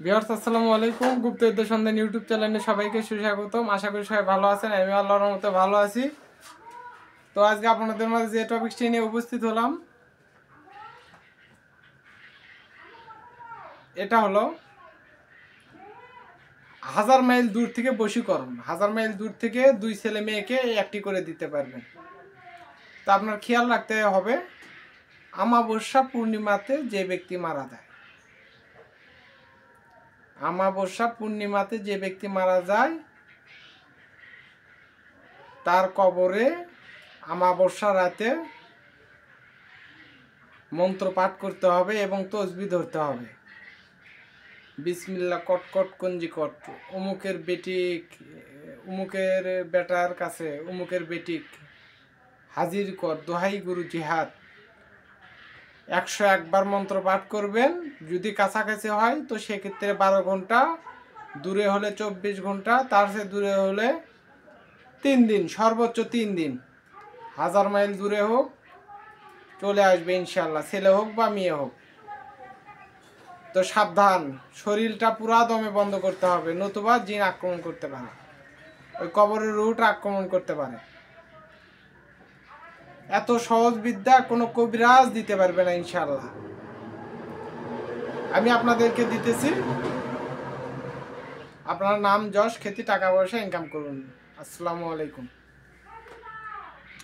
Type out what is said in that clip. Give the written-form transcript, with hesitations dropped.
Viewers আসসালামু আলাইকুম। গুপ্তবিদ্যা সন্ধান ইউটিউব চ্যানেলে সবাইকে সুস্বাগতম। আশা করি সবাই ভালো আছেন। আমি আল্লাহর রহমতে ভালো আছি। তো আজকে আপনাদের মাঝে যে টপিকটি নিয়ে উপস্থিত হলাম, এটা হলো 1000 মাইল দূর থেকে বশীকরণ। 1000 মাইল দূর থেকে দুই ছেলে মেয়েকে একটি করে দিতে পারবেন। তো আপনার খেয়াল রাখতে হবে, আমাবস্যা পূর্ণিমাতে যে ব্যক্তি মারা যায়, আমাবস্যা পূর্ণিমাতে যে ব্যক্তি মারা যায় তার কবরে আমাবস্যা রাতে মন্ত্র পাঠ করতে হবে এবং তসবিহ ধরতে হবে। বিসমিল্লাহ কটকট কঞ্জি কট, অমুকের বেটিক, অমুকের বেটার কাছে অমুকের বেটিক হাজির কর, দোহাই গুরু জিহাদ। 101 বার মন্ত্র পাঠ করবেন। যদি কাছাকাছি হয় তো সেক্ষেত্রে 12 ঘন্টা, দূরে হলে 24 ঘন্টা, তার চেয়ে দূরে হলে 3 দিন, সর্বোচ্চ 3 দিন। 1000 মাইল দূরে হোক চলে আসবে ইনশাল্লাহ, ছেলে হোক বা মেয়ে হোক। তো সাবধান, শরীরটা পুরা দমে বন্ধ করতে হবে, নতুবা জিন আক্রমণ করতে পারে, ওই কবরের রুট আক্রমণ করতে পারে। এত সহজ বিদ্যা কোনো কবিরাজ দিতে পারবে না ইনশাল্লাহ। আমি আপনাদেরকে দিতেছি, আপনার নাম যশ খ্যাতি টাকা পয়সা ইনকাম করুন। আসসালামু আলাইকুম।